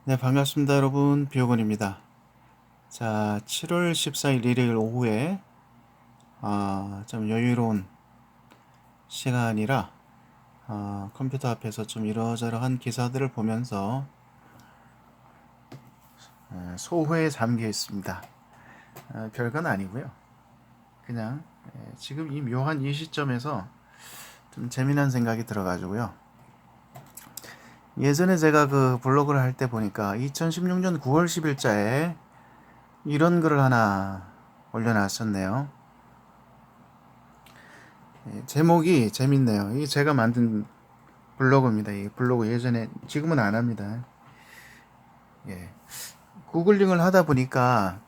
네, 반갑습니다, 여러분. 비오건입니다. 자, 7월 14일 일요일 오후에 좀 여유로운 시간이라 컴퓨터 앞에서 좀 이러저러한 기사들을 보면서 소회에 잠겨 있습니다. 별건 아니고요. 그냥 지금 이 묘한 이 시점에서 좀 재미난 생각이 들어가지고요. 예전에 제가 그 블로그를 할 때 보니까 2016년 9월 10일자에 이런 글을 하나 올려놨었네요. 제목이 재밌네요. 이게 제가 만든 블로그입니다. 이 블로그 예전에 지금은 안 합니다. 예. 구글링을 하다 보니까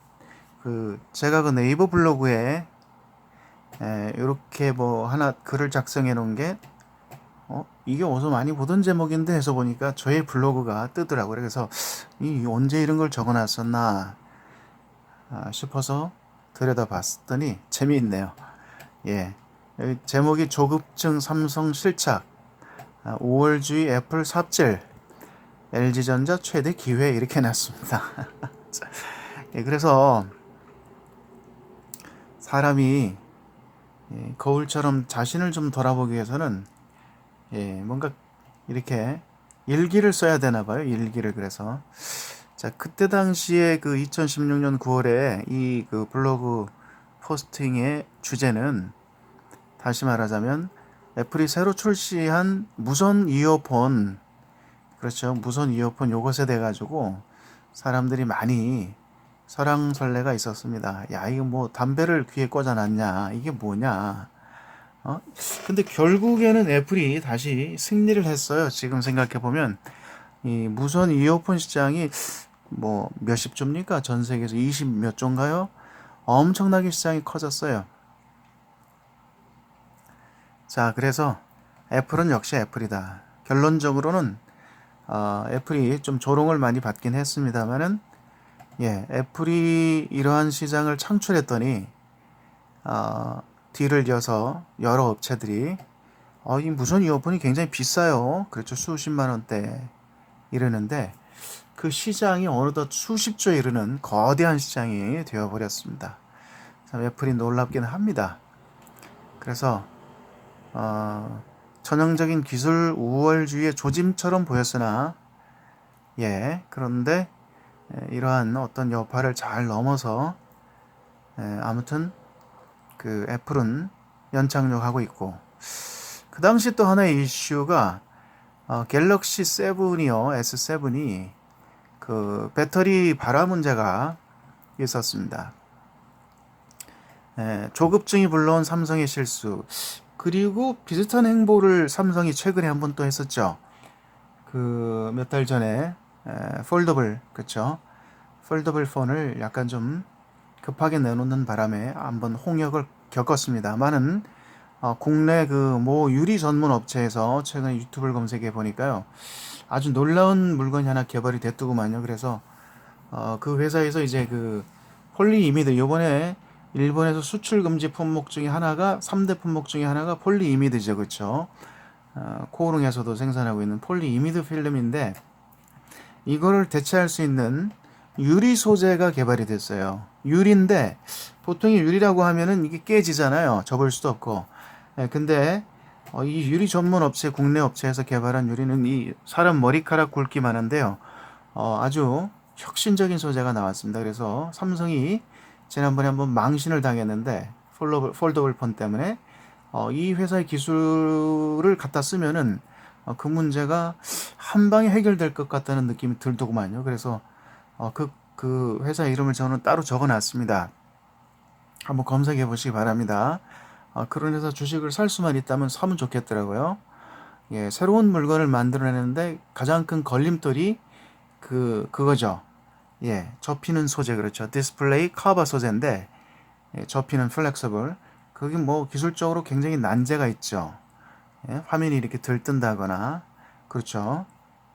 그 제가 그 네이버 블로그에 이렇게 뭐 하나 글을 작성해 놓은 게 이게 어디서 많이 보던 제목인데 해서 보니까 저의 블로그가 뜨더라고요. 그래서 이 언제 이런 걸 적어 놨었나 싶어서 들여다봤더니 재미있네요. 예. 여기 제목이 조급증 삼성 실착 5월주의 애플 삽질 LG전자 최대 기회 이렇게 놨습니다. 예, 그래서 사람이 거울처럼 자신을 좀 돌아보기 위해서는 뭔가 이렇게 일기를 써야 되나 봐요. 일기를. 그래서 자, 그때 당시에 그 2016년 9월에 이 그 블로그 포스팅의 주제는 다시 말하자면 애플이 새로 출시한 무선 이어폰, 그렇죠. 무선 이어폰 요것에 대해 가지고 사람들이 많이 설왕설래가 있었습니다. 야, 이거 뭐 담배를 귀에 꽂아놨냐? 이게 뭐냐? 근데 결국에는 애플이 다시 승리를 했어요. 지금 생각해 보면 이 무선 이어폰 시장이 뭐 몇십 조입니까? 전 세계에서 20 몇 조인가요? 엄청나게 시장이 커졌어요. 자, 그래서 애플은 역시 애플이다. 결론적으로는 애플이 좀 조롱을 많이 받긴 했습니다만은 애플이 이러한 시장을 창출했더니 뒤를 이어서 여러 업체들이 이 무선 이어폰이 굉장히 비싸요. 그렇죠. 수십만 원대 이르는데 그 시장이 어느덧 수십조에 이르는 거대한 시장이 되어버렸습니다. 참 애플이 놀랍긴 합니다. 그래서 전형적인 기술 우월주의의 조짐처럼 보였으나 그런데 이러한 어떤 여파를 잘 넘어서 아무튼 그 애플은 연착륙하고 있고 그 당시 또 하나의 이슈가 갤럭시 7이요 S7이 그 배터리 발화 문제가 있었습니다. 조급증이 불러온 삼성의 실수 그리고 비슷한 행보를 삼성이 최근에 한번 또 했었죠. 그 몇 달 전에 폴더블 그쵸? 폴더블 폰을 약간 좀 급하게 내놓는 바람에 한번 홍역을 겪었습니다만은 국내 그 모 유리 전문 업체에서 최근에 유튜브를 검색해 보니까요 아주 놀라운 물건이 하나 개발이 됐더구만요. 그래서 그 회사에서 이제 그 폴리이미드 요번에 일본에서 수출 금지 품목 중에 하나가 3대 품목 중에 하나가 폴리이미드죠. 그렇죠? 코오롱에서도 생산하고 있는 폴리이미드 필름인데 이거를 대체할 수 있는 유리 소재가 개발이 됐어요. 유리인데 보통의 유리라고 하면은 이게 깨지잖아요. 접을 수도 없고. 근데 이 유리 전문 업체 국내 업체에서 개발한 유리는 이 사람 머리카락 굵기만 한데요. 아주 혁신적인 소재가 나왔습니다. 그래서 삼성이 지난번에 한번 망신을 당했는데 폴더블 폰 때문에 이 회사의 기술을 갖다 쓰면은 그 문제가 한 방에 해결될 것 같다는 느낌이 들더구만요. 그래서 그 회사 이름을 저는 따로 적어놨습니다. 한번 검색해 보시기 바랍니다. 그런 회사 주식을 살 수만 있다면 사면 좋겠더라고요. 새로운 물건을 만들어내는데 가장 큰 걸림돌이 그거죠. 접히는 소재 그렇죠. 디스플레이 커버 소재인데 접히는 플렉서블. 그게 뭐 기술적으로 굉장히 난제가 있죠. 화면이 이렇게 들뜬다거나 그렇죠.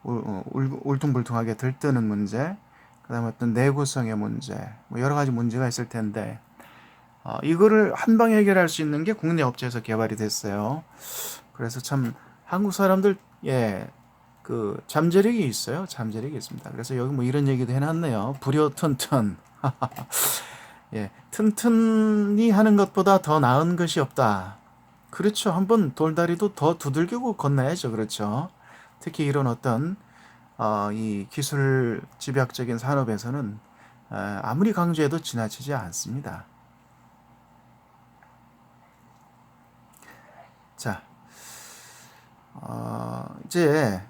울퉁불퉁하게 들뜨는 문제. 그다음에 어떤 내구성의 문제, 뭐 여러 가지 문제가 있을 텐데 이거를 한 방에 해결할 수 있는 게 국내 업체에서 개발이 됐어요. 그래서 참 한국 사람들 그 잠재력이 있어요. 잠재력이 있습니다. 그래서 여기 뭐 이런 얘기도 해놨네요. 부려 튼튼. 예, 튼튼히 하는 것보다 더 나은 것이 없다. 그렇죠. 한번 돌다리도 더 두들기고 건너야죠. 그렇죠. 특히 이런 어떤 이 기술 집약적인 산업에서는 아무리 강조해도 지나치지 않습니다. 자, 이제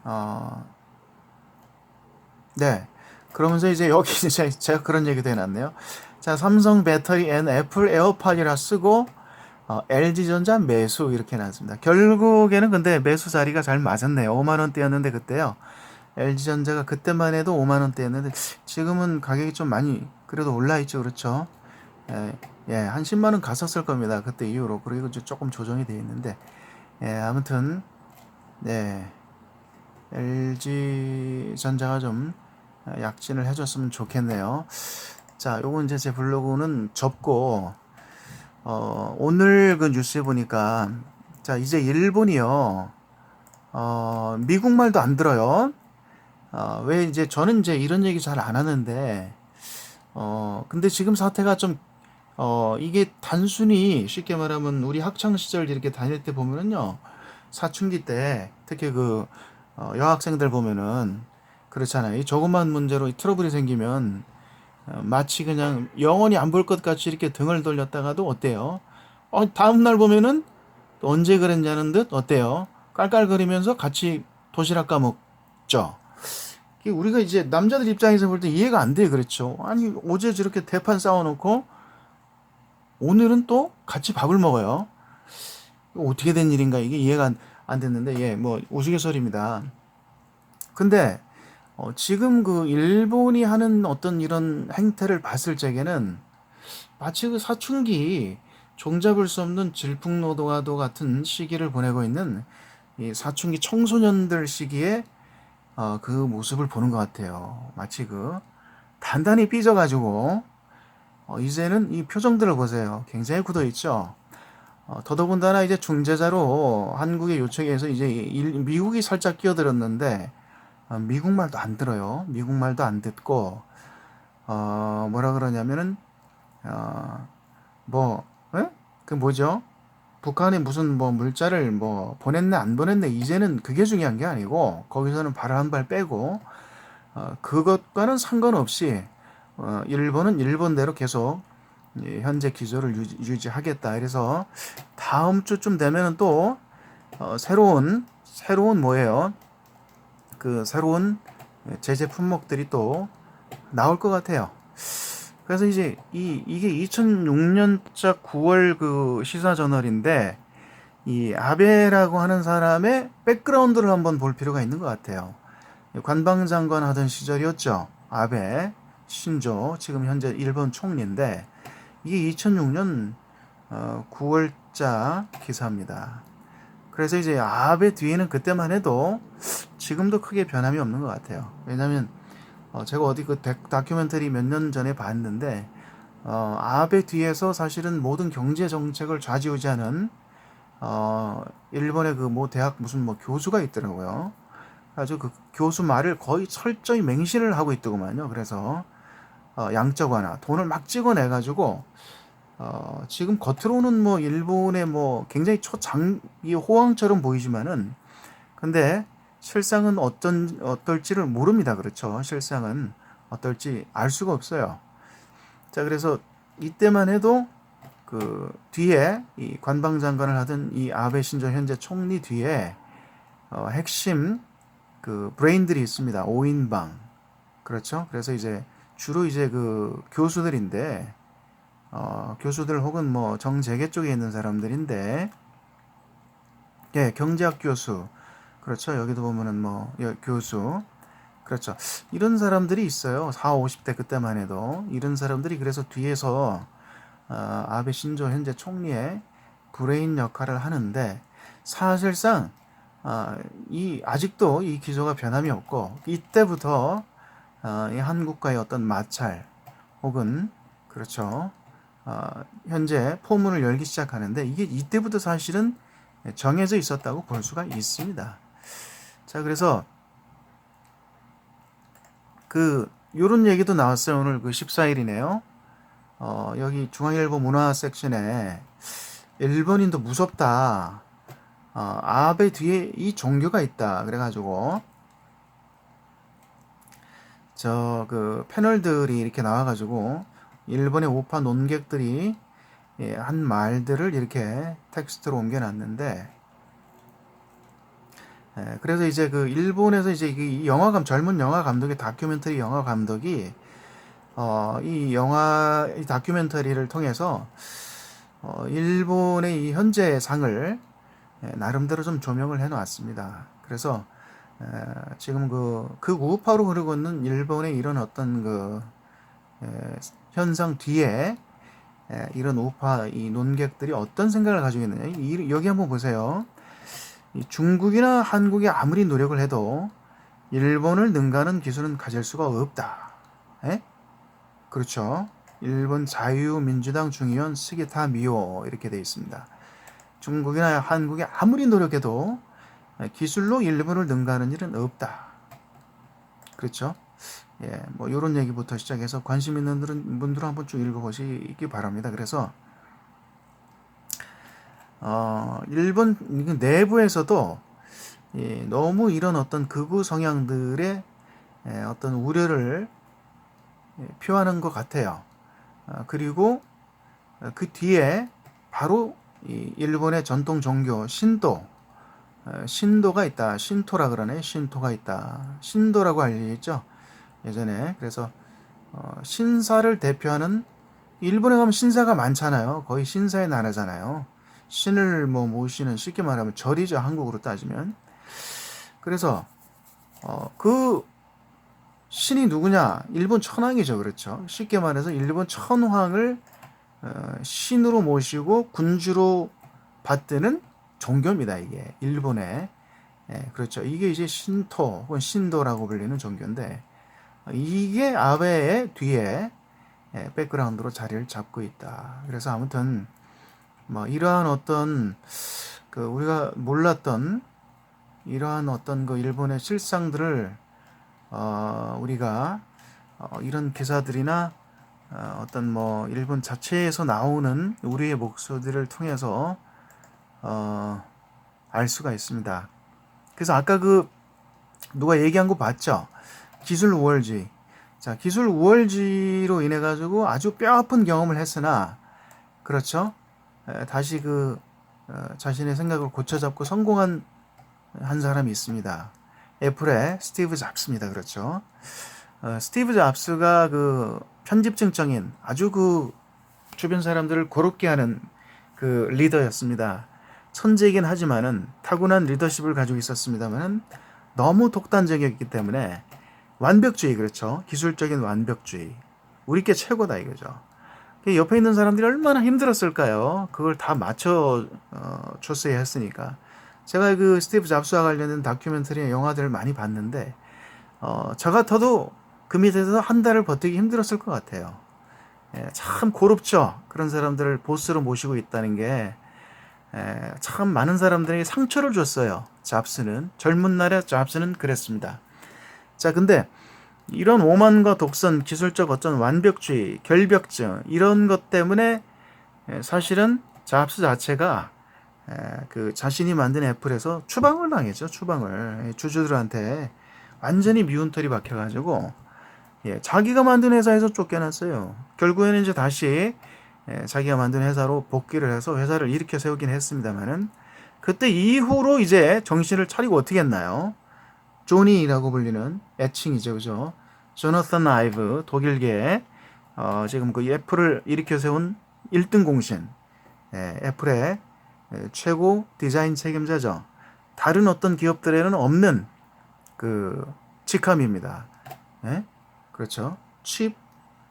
네. 그러면서 이제 여기 제가 그런 얘기도 해놨네요. 자, 삼성 배터리 앤 애플 에어팟이라 쓰고 LG전자 매수 이렇게 해놨습니다. 결국에는 근데 매수 자리가 잘 맞았네요. 5만 원대였는데 그때요. LG전자가 그때만 해도 5만 원대였는데 지금은 가격이 좀 많이 그래도 올라 있죠. 그렇죠? 예, 예, 한 10만 원 갔었을 겁니다. 그때 이후로. 그리고 조금 조정이 되어 있는데 예, 아무튼 네. LG전자가 좀 약진을 해줬으면 좋겠네요. 자, 요거 이제 제 블로그는 접고 오늘 그 뉴스에 보니까 자, 이제 일본이요. 미국 말도 안 들어요. 왜 이제 저는 이제 이런 얘기 잘 안 하는데 근데 지금 사태가 좀 이게 단순히 쉽게 말하면 우리 학창 시절 이렇게 다닐 때 보면은요. 사춘기 때 특히 그 여학생들 보면은 그렇잖아요. 이 조그만 문제로 이 트러블이 생기면 마치 그냥 영원히 안 볼 것 같이 이렇게 등을 돌렸다가도 어때요? 다음 날 보면은 또 언제 그랬냐는 듯 어때요? 깔깔거리면서 같이 도시락 까먹죠. 이게 우리가 이제 남자들 입장에서 볼 때 이해가 안 돼. 그렇죠. 아니 어제 저렇게 대판 싸워놓고 오늘은 또 같이 밥을 먹어요. 이거 어떻게 된 일인가 이게 이해가 안 됐는데 예, 뭐 우스갯소리입니다. 근데 지금 그 일본이 하는 어떤 이런 행태를 봤을 적에는 마치 그 사춘기 종잡을 수 없는 질풍노도와도 같은 시기를 보내고 있는 이 사춘기 청소년들 시기에 그 모습을 보는 것 같아요. 마치 그 단단히 삐져가지고 이제는 이 표정들을 보세요. 굉장히 굳어 있죠. 더더군다나 이제 중재자로 한국의 요청에 의해서 이제 미국이 살짝 끼어들었는데 미국 말도 안 들어요. 미국 말도 안 듣고 뭐라 그러냐면은 뭐 그 뭐죠? 북한이 무슨 뭐 물자를 뭐 보냈네 안 보냈네 이제는 그게 중요한 게 아니고 거기서는 발 한 발 빼고 그것과는 상관없이 일본은 일본대로 계속 현재 기조를 유지하겠다. 그래서 다음 주쯤 되면은 또 새로운 뭐예요? 그 새로운 제재 품목들이 또 나올 것 같아요. 그래서 이제 이게 2006년작 9월 그 시사 저널인데 이 아베라고 하는 사람의 백그라운드를 한번 볼 필요가 있는 것 같아요. 관방장관 하던 시절이었죠. 아베 신조 지금 현재 일본 총리인데 이게 2006년 9월자 기사입니다. 그래서 이제 아베 뒤에는 그때만 해도 지금도 크게 변함이 없는 것 같아요. 왜냐하면 제가 어디 그 다큐멘터리 몇 년 전에 봤는데 아베 뒤에서 사실은 모든 경제 정책을 좌지우지하는 일본의 그 뭐 대학 무슨 뭐 교수가 있더라고요. 아주 그 교수 말을 거의 철저히 맹신을 하고 있더구만요. 그래서 양적 완화 돈을 막 찍어내 가지고 지금 겉으로는 뭐 일본의 뭐 굉장히 이 호황처럼 보이지만은 근데 실상은 어떨지를 모릅니다. 그렇죠. 실상은 어떨지 알 수가 없어요. 자, 그래서 이때만 해도 그 뒤에 이 관방장관을 하던 이 아베 신조 현재 총리 뒤에 핵심 그 브레인들이 있습니다. 5인방. 그렇죠. 그래서 이제 주로 이제 그 교수들인데 교수들 혹은 뭐 정재계 쪽에 있는 사람들인데 예, 경제학 교수. 그렇죠. 여기도 보면은 뭐 교수. 그렇죠. 이런 사람들이 있어요. 4, 50대 그때만 해도 이런 사람들이 그래서 뒤에서 아베 신조 현재 총리의 브레인 역할을 하는데 사실상 아직도 이 기조가 변함이 없고 이때부터 이 한국과의 어떤 마찰 혹은 그렇죠. 현재 포문을 열기 시작하는데 이게 이때부터 사실은 정해져 있었다고 볼 수가 있습니다. 자, 그래서 요런 얘기도 나왔어요. 오늘 14일이네요. 여기 중앙일보 문화 섹션에 일본인도 무섭다. 아베 뒤에 이 종교가 있다. 그래가지고 패널들이 이렇게 나와가지고 일본의 우파 논객들이 한 말들을 이렇게 텍스트로 옮겨놨는데, 그래서 이제 일본에서 이제 이 젊은 영화 감독의 다큐멘터리 영화 감독이 이 다큐멘터리를 통해서 일본의 이 현재 상을 나름대로 좀 조명을 해놓았습니다. 그래서 지금 우파로 흐르고 있는 일본의 이런 어떤 현상 뒤에 이런 우파 이 논객들이 어떤 생각을 가지고 있느냐. 여기 한번 보세요. 중국이나 한국이 아무리 노력을 해도 일본을 능가하는 기술은 가질 수가 없다. 그렇죠. 일본 자유민주당 중의원 스기타 미오 이렇게 되어 있습니다. 중국이나 한국이 아무리 노력해도 기술로 일본을 능가하는 일은 없다. 그렇죠. 뭐 이런 얘기부터 시작해서 관심 있는 분들은 한번 쭉 읽어보시기 바랍니다. 그래서 일본 내부에서도 너무 이런 어떤 극우 성향들의 어떤 우려를 표하는 것 같아요. 그리고 그 뒤에 바로 이 일본의 전통 종교 신도가 있다. 신토라 그러네. 신토가 있다. 신도라고 알려졌죠. 예전에. 그래서 신사를 대표하는, 일본에 가면 신사가 많잖아요. 거의 신사의 나라잖아요. 신을 모시는, 쉽게 말하면 절이죠. 한국으로 따지면. 그래서 그 신이 누구냐? 일본 천황이죠. 그렇죠. 쉽게 말해서 일본 천황을 신으로 모시고 군주로 받드는 종교입니다. 이게 일본의. 그렇죠. 이게 이제 신토 혹은 신도라고 불리는 종교인데, 이게 아베의 뒤에 백그라운드로 자리를 잡고 있다. 그래서 아무튼 이러한 어떤 우리가 몰랐던 이러한 어떤 일본의 실상들을 우리가 이런 기사들이나 어떤 일본 자체에서 나오는 우리의 목소리를 통해서 알 수가 있습니다. 그래서 아까 누가 얘기한 거 봤죠? 기술 우월주의. 자, 기술 우월주의로 인해 가지고 아주 뼈아픈 경험을 했으나, 그렇죠? 다시 자신의 생각을 고쳐잡고 성공한 한 사람이 있습니다. 애플의 스티브 잡스입니다. 그렇죠? 스티브 잡스가 편집증적인 아주 주변 사람들을 고롭게 하는 리더였습니다. 천재이긴 하지만은 타고난 리더십을 가지고 있었습니다만은 너무 독단적이었기 때문에 완벽주의, 그렇죠? 기술적인 완벽주의. 우리께 최고다 이거죠. 옆에 있는 사람들이 얼마나 힘들었을까요? 그걸 다 줬어야 했으니까. 제가 스티브 잡스와 관련된 다큐멘터리 영화들을 많이 봤는데, 저 같아도 그 밑에서 한 달을 버티기 힘들었을 것 같아요. 참 고롭죠. 그런 사람들을 보스로 모시고 있다는 게 참 많은 사람들에게 상처를 줬어요. 잡스는. 젊은 날에 잡스는 그랬습니다. 자, 근데 이런 오만과 독선, 기술적 어떤 완벽주의, 결벽증, 이런 것 때문에 사실은 잡스 자체가 자신이 만든 애플에서 추방을 당했죠. 추방을. 주주들한테 완전히 미운 털이 박혀가지고 자기가 만든 회사에서 쫓겨났어요. 결국에는 이제 다시 자기가 만든 회사로 복귀를 해서 회사를 일으켜 세우긴 했습니다만은, 그때 이후로 이제 정신을 차리고 어떻게 했나요? 조니라고 불리는 애칭이죠. 그죠? 조나탄 아이브, 독일계 지금 애플을 일으켜 세운 1등 공신, 애플의 최고 디자인 책임자죠. 다른 어떤 기업들에는 없는 직함입니다. 그렇죠. Chief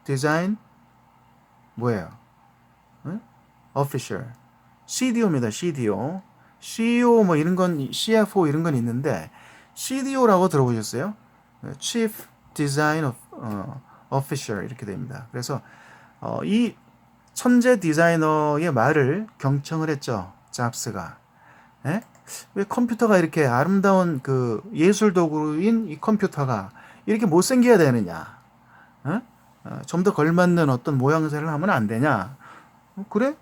Design 뭐예요? Official, CDO입니다. CDO, CEO 이런 건, CFO 이런 건 있는데 CDO라고 들어보셨어요? Chief Design Official 이렇게 됩니다. 그래서 이 천재 디자이너의 말을 경청을 했죠. 잡스가. 왜 컴퓨터가 이렇게 아름다운 예술 도구인 이 컴퓨터가 이렇게 못생겨야 되느냐? 어? 좀 더 걸맞는 어떤 모양새를 하면 안 되냐? 그래?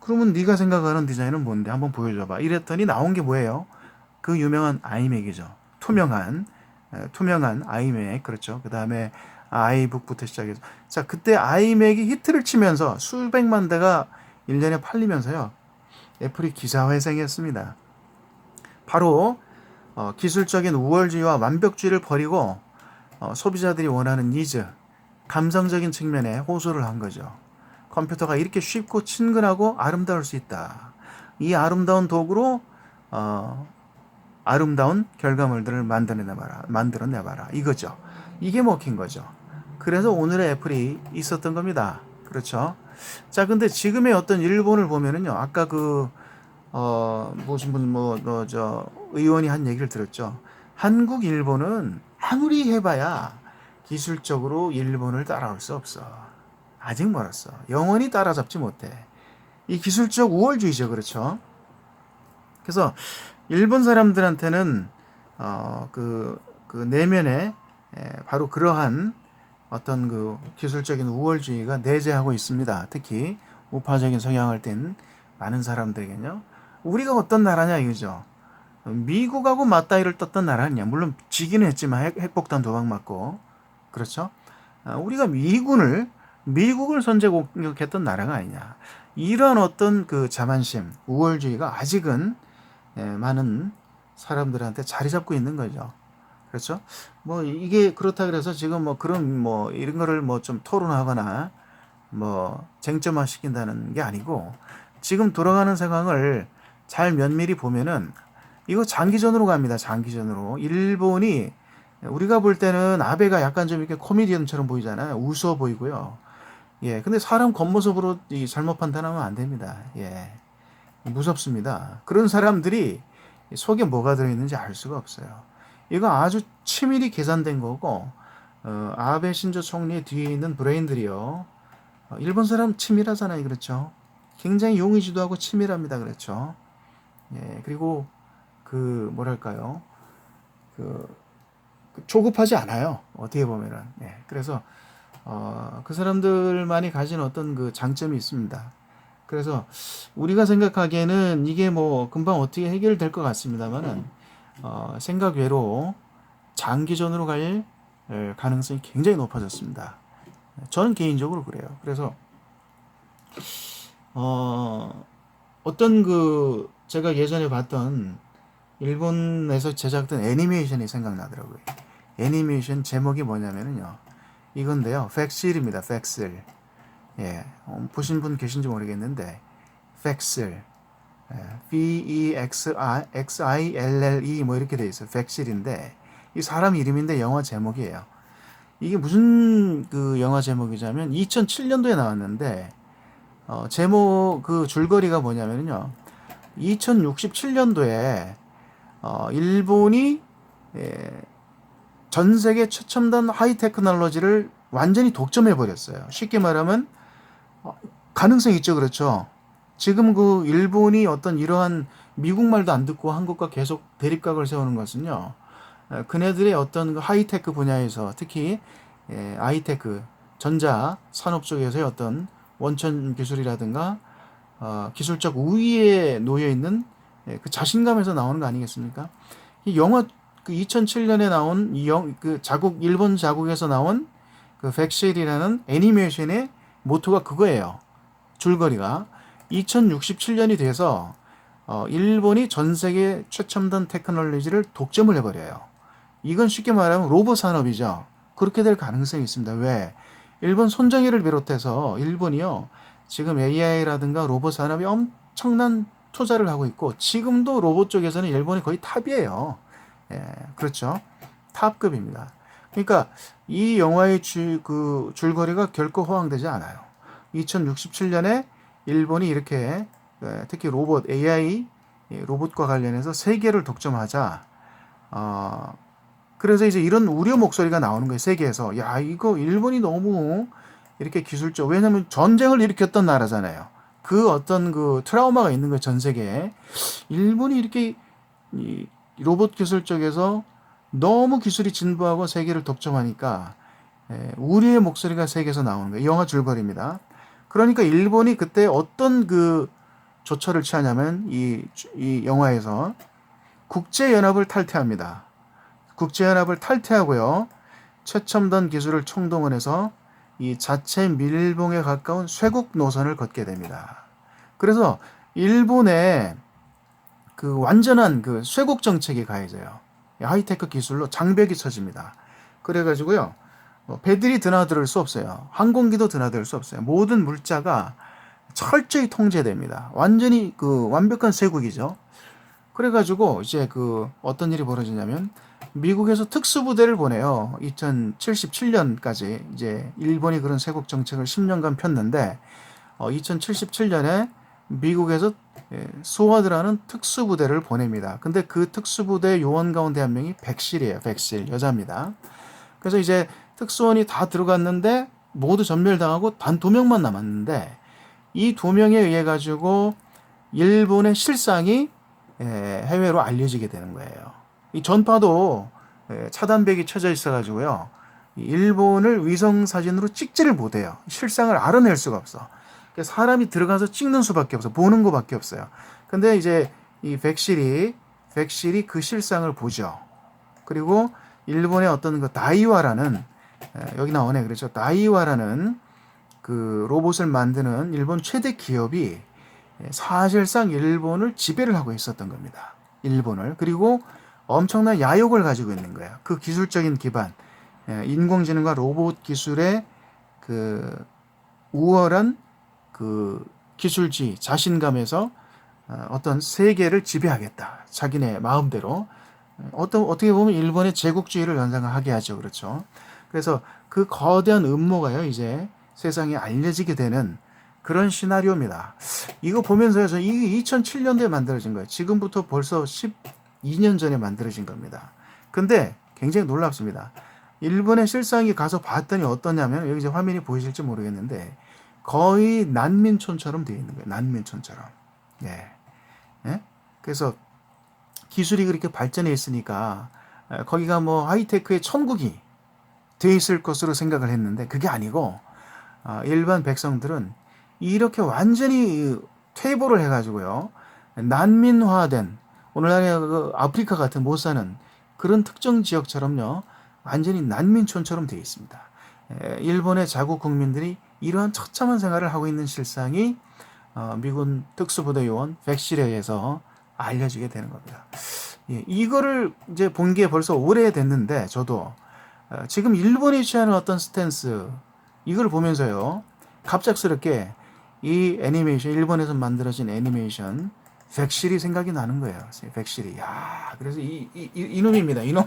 그러면 네가 생각하는 디자인은 뭔데? 한번 보여줘봐. 이랬더니 나온 게 뭐예요? 그 유명한 아이맥이죠. 투명한 아이맥. 그렇죠. 그 다음에 아이북부터 시작해서. 자, 그때 아이맥이 히트를 치면서 수백만 대가 1년에 팔리면서요. 애플이 기사회생했습니다. 바로 기술적인 우월주의와 완벽주의를 버리고 소비자들이 원하는 니즈, 감성적인 측면에 호소를 한 거죠. 컴퓨터가 이렇게 쉽고 친근하고 아름다울 수 있다. 이 아름다운 도구로 아름다운 결과물들을 만들어내봐라. 이거죠. 이게 먹힌 거죠. 그래서 오늘의 애플이 있었던 겁니다. 그렇죠. 자, 근데 지금의 어떤 일본을 보면은요, 아까 무슨 분, 의원이 한 얘기를 들었죠. 한국, 일본은 아무리 해봐야 기술적으로 일본을 따라올 수 없어. 아직 멀었어. 영원히 따라잡지 못해. 이 기술적 우월주의죠. 그렇죠. 그래서 일본 사람들한테는 그 내면에 바로 그러한 어떤 그 기술적인 우월주의가 내재하고 있습니다. 특히 우파적인 성향을 띤 많은 사람들에게는요. 우리가 어떤 나라냐 이거죠. 미국하고 맞다이를 떴던 나라 아니냐. 물론 지기는 했지만 핵폭탄 도박 맞고. 그렇죠. 우리가 미국을 선제 공격했던 나라가 아니냐. 이런 어떤 그 자만심, 우월주의가 아직은 많은 사람들한테 자리 잡고 있는 거죠. 그렇죠? 뭐 이게 그렇다 그래서 지금 뭐 그런 뭐 이런 거를 뭐 좀 토론하거나 뭐 쟁점화 시킨다는 게 아니고 지금 돌아가는 상황을 잘 면밀히 보면은 이거 장기전으로 갑니다. 장기전으로. 일본이 우리가 볼 때는 아베가 약간 좀 이렇게 코미디언처럼 보이잖아요. 우스워 보이고요. 예. 근데 사람 겉모습으로 잘못 판단하면 안 됩니다. 예. 무섭습니다. 그런 사람들이 속에 뭐가 들어있는지 알 수가 없어요. 이거 아주 치밀히 계산된 거고, 아베 신조 총리 뒤에 있는 브레인들이요. 일본 사람 치밀하잖아요. 그렇죠? 굉장히 용의주도 하고 치밀합니다. 그렇죠? 예. 그리고 뭐랄까요. 조급하지 않아요. 어떻게 보면은. 예. 그래서, 그 사람들만이 가진 어떤 그 장점이 있습니다. 그래서 우리가 생각하기에는 이게 뭐 금방 어떻게 해결될 것 같습니다만은 생각 외로 장기전으로 갈 가능성이 굉장히 높아졌습니다. 저는 개인적으로 그래요. 그래서 어떤 제가 예전에 봤던 일본에서 제작된 애니메이션이 생각나더라고요. 애니메이션 제목이 뭐냐면요. 이건데요. 팩실입니다. 팩실. 예, 보신 분 계신지 모르겠는데 팩실, Vexille 뭐 이렇게 돼 있어요. 팩실인데 이 사람 이름인데 영화 제목이에요. 이게 무슨 영화 제목이냐면 2007년도에 나왔는데 제목 줄거리가 뭐냐면요. 2067년도에 일본이 전 세계 최첨단 하이 테크놀로지를 완전히 독점해 버렸어요. 쉽게 말하면 가능성이 있죠. 그렇죠. 지금 일본이 어떤 이러한 미국 말도 안 듣고 한국과 계속 대립각을 세우는 것은요. 그네들의 어떤 하이테크 분야에서 특히 아이테크, 전자 산업 쪽에서의 어떤 원천 기술이라든가 기술적 우위에 놓여 있는 그 자신감에서 나오는 거 아니겠습니까? 이 영화 2007년에 나온 일본 자국에서 나온 팩실이라는 애니메이션의 모토가 그거예요. 줄거리가 2067년이 돼서 일본이 전 세계 최첨단 테크놀로지를 독점을 해버려요. 이건 쉽게 말하면 로봇 산업이죠. 그렇게 될 가능성이 있습니다. 왜? 일본 손정희를 비롯해서 일본이요. 지금 AI라든가 로봇 산업이 엄청난 투자를 하고 있고 지금도 로봇 쪽에서는 일본이 거의 탑이에요. 예, 그렇죠. 탑급입니다. 그러니까 이 영화의 줄거리가 결코 허황되지 않아요. 2067년에 일본이 이렇게 특히 로봇, AI, 로봇과 관련해서 세계를 독점하자. 그래서 이제 이런 우려 목소리가 나오는 거예요. 세계에서. 야, 이거 일본이 너무 이렇게 기술적, 왜냐면 전쟁을 일으켰던 나라잖아요. 어떤 트라우마가 있는 거예요. 전 세계에. 일본이 이렇게 이 로봇 기술 쪽에서 너무 기술이 진보하고 세계를 독점하니까 우리의 목소리가 세계에서 나오는 거예요. 영화 줄거리입니다. 그러니까 일본이 그때 어떤 그 조처를 취하냐면 이 영화에서 국제연합을 탈퇴합니다. 국제연합을 탈퇴하고요. 최첨단 기술을 총동원해서 이 자체 밀봉에 가까운 쇄국 노선을 걷게 됩니다. 그래서 일본의 그 완전한 그 쇄국 정책이 가해져요. 하이테크 기술로 장벽이 쳐집니다. 그래가지고요, 배들이 드나들 수 없어요. 항공기도 드나들 수 없어요. 모든 물자가 철저히 통제됩니다. 완전히 그 완벽한 쇄국이죠. 그래가지고 이제 그 어떤 일이 벌어지냐면 미국에서 특수부대를 보내요. 2077년까지 이제 일본이 그런 쇄국 정책을 10년간 폈는데 2077년에 미국에서 소화드라는 특수부대를 보냅니다. 근데 그 특수부대 요원 가운데 한 명이 백실이에요. 백실 여자입니다. 그래서 이제 특수원이 다 들어갔는데 모두 전멸당하고 단 2명만 남았는데 이 2명에 의해 가지고 일본의 실상이 해외로 알려지게 되는 거예요. 이 전파도 차단벽이 쳐져 있어가지고요. 일본을 위성 사진으로 찍지를 못해요. 실상을 알아낼 수가 없어. 사람이 들어가서 찍는 수밖에 없어. 보는 것밖에 없어요. 근데 이제 이 백실이 그 실상을 보죠. 그리고 일본의 어떤 그 다이와라는 여기 나오네. 그렇죠. 다이와라는 그 로봇을 만드는 일본 최대 기업이 사실상 일본을 지배를 하고 있었던 겁니다. 일본을. 그리고 엄청난 야욕을 가지고 있는 거예요. 그 기술적인 기반, 인공지능과 로봇 기술의 그 우월한 그 기술지, 자신감에서 어떤 세계를 지배하겠다. 자기네 마음대로. 어떻게 보면 일본의 제국주의를 연상하게 하죠. 그렇죠. 그래서 그 거대한 음모가요, 이제 세상에 알려지게 되는 그런 시나리오입니다. 이거 보면서요, 저 이게 2007년도에 만들어진 거예요. 지금부터 벌써 12년 전에 만들어진 겁니다. 근데 굉장히 놀랍습니다. 일본의 실상이 가서 봤더니 어떠냐면, 여기 이제 화면이 보이실지 모르겠는데, 거의 난민촌처럼 되어 있는 거예요. 난민촌처럼. 예. 예? 그래서 기술이 그렇게 발전해 있으니까, 거기가 뭐 하이테크의 천국이 되어 있을 것으로 생각을 했는데, 그게 아니고, 일반 백성들은 이렇게 완전히 퇴보를 해가지고요. 난민화된, 오늘날의 그 아프리카 같은 못 사는 그런 특정 지역처럼요. 완전히 난민촌처럼 되어 있습니다. 일본의 자국 국민들이 이러한 처참한 생활을 하고 있는 실상이 미군 특수부대 요원 백실에 의해서 알려지게 되는 겁니다. 예, 이거를 이제 본 게 벌써 오래됐는데 저도 지금 일본이 취하는 어떤 스탠스 이걸 보면서요. 갑작스럽게 이 애니메이션 일본에서 만들어진 애니메이션 백실이 생각이 나는 거예요. 백실이. 야, 그래서 이놈입니다. 이놈.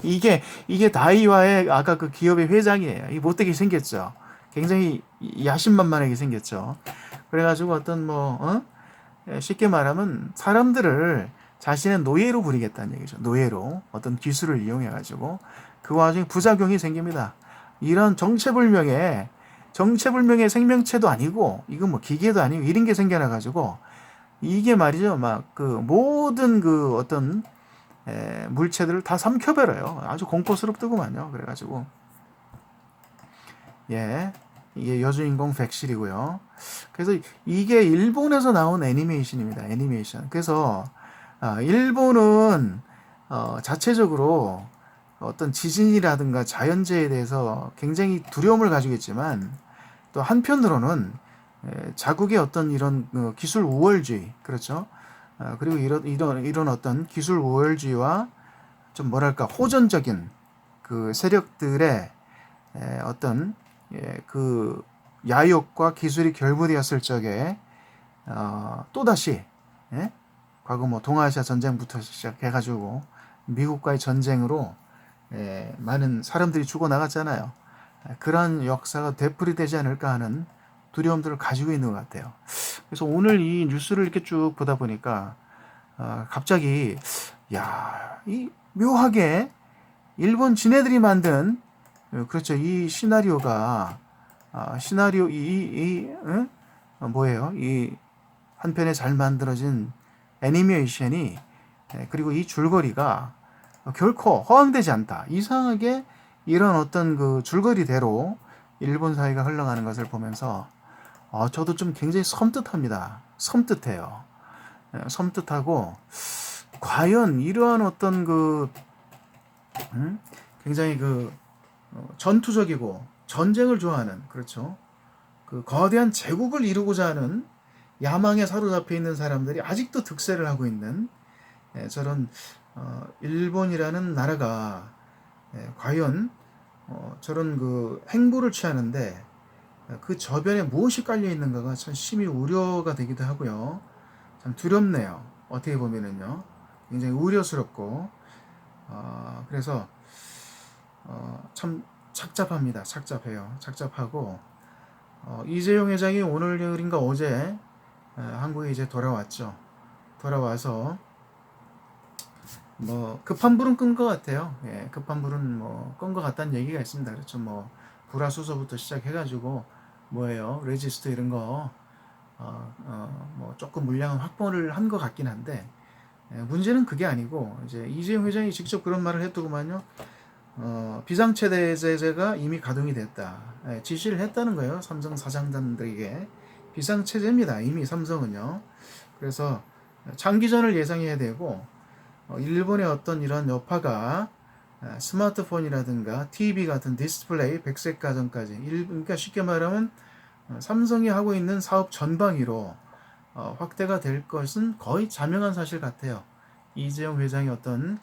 이게 다이와의 아까 그 기업의 회장이에요. 이 못되게 생겼죠. 굉장히 야심만만하게 생겼죠. 그래가지고 어떤 쉽게 말하면 사람들을 자신의 노예로 부리겠다는 얘기죠. 노예로 어떤 기술을 이용해가지고 그 와중에 부작용이 생깁니다. 이런 정체불명의 생명체도 아니고 이건 뭐 기계도 아니고 이런 게 생겨나가지고 이게 말이죠. 막 그 모든 그 어떤 물체들을 다 삼켜버려요. 아주 공포스럽더구만요. 그래가지고 예, 이게 여주인공 백실이고요. 그래서 이게 일본에서 나온 애니메이션입니다. 애니메이션. 그래서 일본은 자체적으로 어떤 지진이라든가 자연재해에 대해서 굉장히 두려움을 가지고 있지만 또 한편으로는 자국의 어떤 이런 기술 우월주의, 그렇죠? 그리고 이런 어떤 기술 우월주의와 좀 뭐랄까 호전적인 그 세력들의 어떤 그 야욕과 기술이 결부되었을 적에 또다시 과거 뭐 동아시아 전쟁부터 시작해가지고 미국과의 전쟁으로 많은 사람들이 죽어나갔잖아요. 그런 역사가 되풀이되지 않을까 하는 두려움들을 가지고 있는 것 같아요. 그래서 오늘 이 뉴스를 이렇게 쭉 보다 보니까 갑자기 이 묘하게 일본 지네들이 만든 그렇죠. 이 시나리오가 뭐예요? 이 한편에 잘 만들어진 애니메이션이 그리고 이 줄거리가 결코 허황되지 않다. 이상하게 이런 어떤 그 줄거리대로 일본 사회가 흘러가는 것을 보면서 저도 좀 굉장히 섬뜩합니다. 섬뜩해요. 섬뜩하고 과연 이러한 어떤 그 굉장히 그 전투적이고 전쟁을 좋아하는 그렇죠. 그 거대한 제국을 이루고자 하는 야망에 사로잡혀 있는 사람들이 아직도 득세를 하고 있는 저런 일본이라는 나라가 과연 저런 그 행보를 취하는데 그 저변에 무엇이 깔려 있는가가 참 심히 우려가 되기도 하고요. 참 두렵네요. 어떻게 보면은요. 굉장히 우려스럽고 그래서 참 착잡합니다. 착잡해요. 착잡하고 이재용 회장이 오늘인가 어제 한국에 이제 돌아왔죠. 돌아와서 뭐 급한 불은 끈 것 같아요. 예, 급한 불은 뭐 끈 것 같다는 얘기가 있습니다. 그렇죠. 뭐 불화수소부터 시작해가지고 뭐예요, 레지스트 이런 거 뭐 조금 물량은 확보를 한 것 같긴 한데 문제는 그게 아니고 이제 이재용 회장이 직접 그런 말을 했더구만요. 비상체제가 이미 가동이 됐다. 지시를 했다는 거예요. 삼성 사장단들에게. 비상체제입니다. 이미 삼성은요. 그래서 장기전을 예상해야 되고 일본의 어떤 이런 여파가 스마트폰이라든가 TV 같은 디스플레이, 백색 가전까지 그러니까 쉽게 말하면 삼성이 하고 있는 사업 전방위로 확대가 될 것은 거의 자명한 사실 같아요. 이재용 회장의 어떤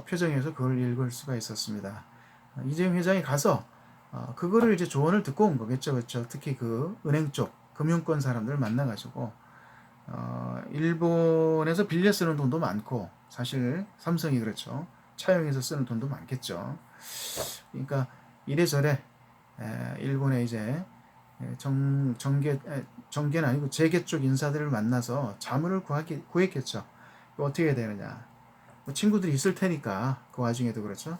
표정에서 그걸 읽을 수가 있었습니다. 이재용 회장이 가서 그거를 이제 조언을 듣고 온 거겠죠, 그렇죠? 특히 그 은행 쪽 금융권 사람들 만나가지고 일본에서 빌려 쓰는 돈도 많고 사실 삼성이 그렇죠. 차용해서 쓰는 돈도 많겠죠. 그러니까 이래저래 일본의 이제 정계는 아니고 재계 쪽 인사들을 만나서 자문을 구했겠죠. 어떻게 해야 되느냐. 뭐 친구들이 있을 테니까 그 와중에도 그렇죠.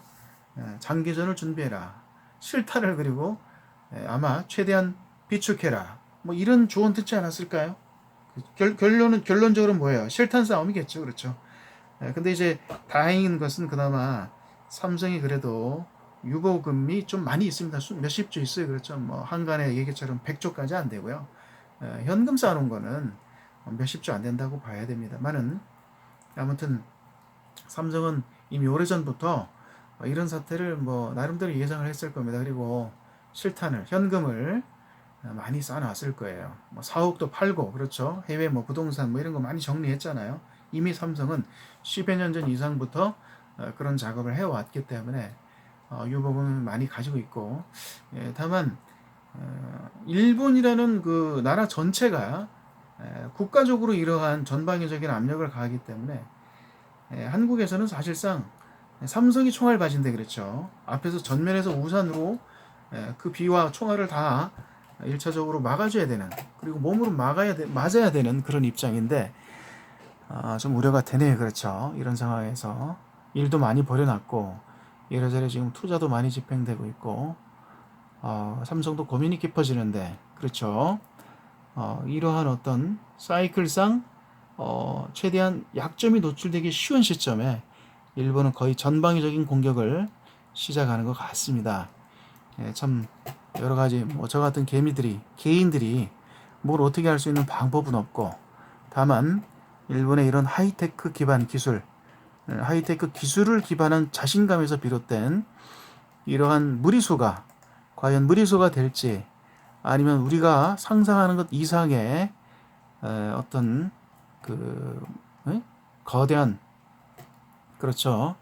장기전을 준비해라. 실타를 그리고 아마 최대한 비축해라. 뭐 이런 조언 듣지 않았을까요? 결론적으로 뭐예요? 실탄 싸움이겠죠. 그렇죠. 근데 이제 다행인 것은 그나마 삼성이 그래도 유보금이 좀 많이 있습니다. 몇십 조 있어요. 그렇죠. 뭐 한간의 얘기처럼 100조까지 안 되고요. 현금 쌓아놓은 거는 몇십 조 안 된다고 봐야 됩니다만은 아무튼 삼성은 이미 오래전부터 이런 사태를 뭐 나름대로 예상을 했을 겁니다. 그리고 실탄을 현금을 많이 쌓아놨을 거예요. 뭐 사옥도 팔고 그렇죠. 해외 뭐 부동산 뭐 이런 거 많이 정리했잖아요. 이미 삼성은 10여 년 전 이상부터 그런 작업을 해왔기 때문에 유보금을 많이 가지고 있고 다만 일본이라는 그 나라 전체가 국가적으로 이러한 전방위적인 압력을 가하기 때문에 한국에서는 사실상 삼성이 총알 바진데 그렇죠. 앞에서 전면에서 우산으로 그 비와 총알을 다 1차적으로 막아줘야 되는 그리고 몸으로 맞아야 되는 그런 입장인데 좀 우려가 되네요. 그렇죠. 이런 상황에서 일도 많이 벌여놨고 이래저래 지금 투자도 많이 집행되고 있고 삼성도 고민이 깊어지는데 그렇죠. 이러한 어떤 사이클상 최대한 약점이 노출되기 쉬운 시점에 일본은 거의 전방위적인 공격을 시작하는 것 같습니다. 참 여러 가지 뭐 저 같은 개인들이 뭘 어떻게 할 수 있는 방법은 없고 다만 일본의 이런 하이테크 기반 기술, 하이테크 기술을 기반한 자신감에서 비롯된 이러한 무리수가 과연 무리수가 될지 아니면 우리가 상상하는 것 이상의 어떤 그 거대한 그렇죠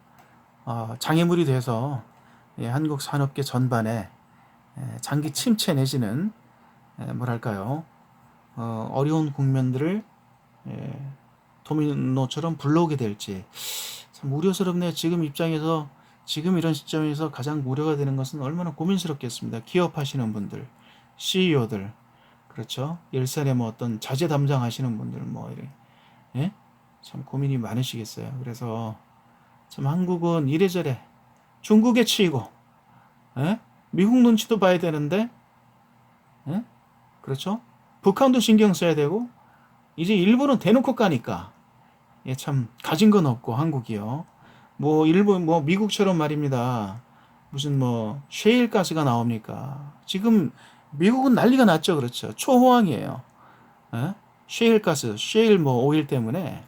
장애물이 돼서 한국 산업계 전반에 장기 침체 내지는 뭐랄까요 어려운 국면들을 도미노처럼 불러오게 될지 참 우려스럽네요. 지금 입장에서 지금 이런 시점에서 가장 우려가 되는 것은 얼마나 고민스럽겠습니다. 기업하시는 분들, CEO들 그렇죠. 일선에 뭐 어떤 자재 담당하시는 분들 뭐 이래 참 고민이 많으시겠어요. 그래서 참 한국은 이래저래 중국에 치이고 미국 눈치도 봐야 되는데 그렇죠. 북한도 신경 써야 되고 이제 일본은 대놓고 까니까 참 가진 건 없고 한국이요. 뭐 일본 뭐 미국처럼 말입니다. 무슨 뭐 셰일 가스가 나옵니까? 지금 미국은 난리가 났죠. 그렇죠. 초호황이에요. 예? 셰일 가스, 셰일 뭐 오일 때문에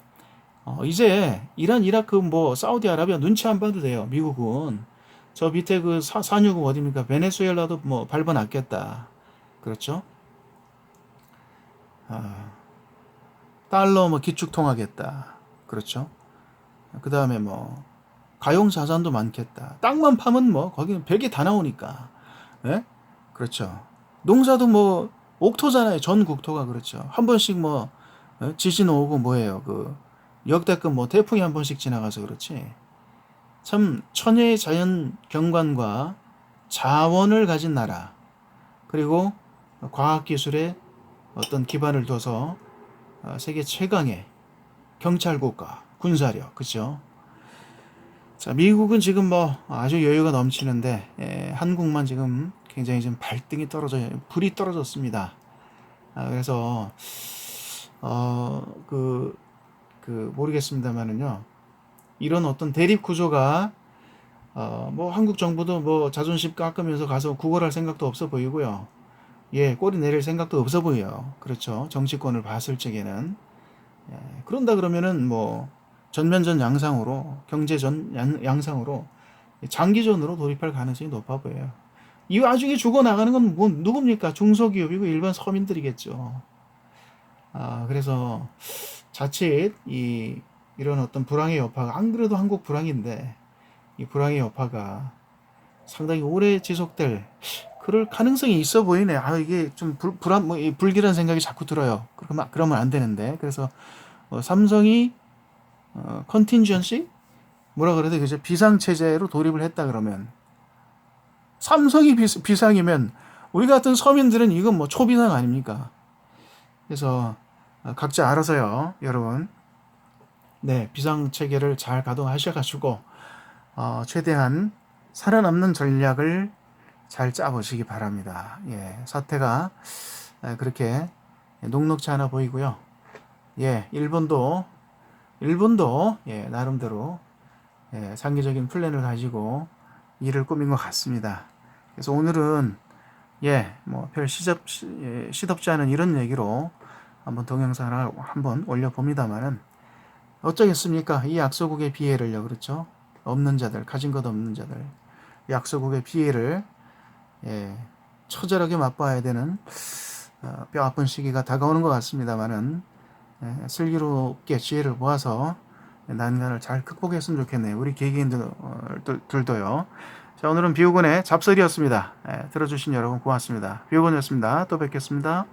이제 이란, 이라크, 뭐 사우디아라비아 눈치 안 봐도 돼요. 미국은 저 밑에 그 산유국 어디입니까? 베네수엘라도 뭐 밟아놨겠다. 그렇죠? 아, 달러 뭐 기축통하겠다. 그렇죠? 그 다음에 뭐 가용 자산도 많겠다. 땅만 파면 뭐 거기는 별게 다 나오니까. 예? 그렇죠. 농사도 뭐 옥토잖아요. 전 국토가. 그렇죠. 한 번씩 뭐 지진 오고 뭐예요. 그 역대급 뭐 태풍이 한 번씩 지나가서 그렇지. 참 천혜의 자연 경관과 자원을 가진 나라, 그리고 과학기술의 어떤 기반을 둬서 세계 최강의 경찰국가, 군사력, 그죠? 자, 미국은 지금 뭐 아주 여유가 넘치는데 한국만 지금 굉장히 좀 발등이 떨어져 불이 떨어졌습니다. 그래서 그 모르겠습니다만은요. 이런 어떤 대립 구조가 뭐 한국 정부도 뭐 자존심 깎으면서 가서 구걸할 생각도 없어 보이고요. 예, 꼬리 내릴 생각도 없어 보여요. 그렇죠. 정치권을 봤을 적에는. 예, 그런다 그러면은 뭐 전면전 양상으로 경제전 양상으로 장기전으로 돌입할 가능성이 높아 보여요. 이 와중에 죽어나가는 건 뭐 누굽니까? 중소기업이고 일반 서민들이겠죠. 그래서 자칫 이런 어떤 불황의 여파가, 안 그래도 한국 불황인데 이 불황의 여파가 상당히 오래 지속될 그럴 가능성이 있어 보이네. 이게 좀 불길한 생각이 자꾸 들어요. 그러면 안 되는데. 그래서 삼성이 컨틴전시 뭐라 그래야 되죠? 비상 체제로 돌입을 했다 그러면 삼성이 비상이면 우리 같은 서민들은 이건 뭐 초비상 아닙니까? 그래서 각자 알아서요, 여러분. 네, 비상 체계를 잘 가동하셔가지고 최대한 살아남는 전략을 잘 짜보시기 바랍니다. 예, 사태가 그렇게 녹록지 않아 보이고요. 예, 일본도 예, 나름대로 장기적인 플랜을 가지고 일을 꾸민 것 같습니다. 그래서 오늘은 뭐 별 시덥지 않은 이런 얘기로 한번 동영상을 한번 올려봅니다만은 어쩌겠습니까? 이 약소국의 피해를요, 그렇죠? 없는 자들, 가진 것 없는 자들, 약소국의 피해를 처절하게 맛봐야 되는 뼈 아픈 시기가 다가오는 것 같습니다만은 슬기롭게 지혜를 모아서 난간을 잘 극복했으면 좋겠네요. 우리 개개인들도요. 자, 오늘은 비오건의 잡설이었습니다. 들어주신 여러분 고맙습니다. 비오건이었습니다. 또 뵙겠습니다.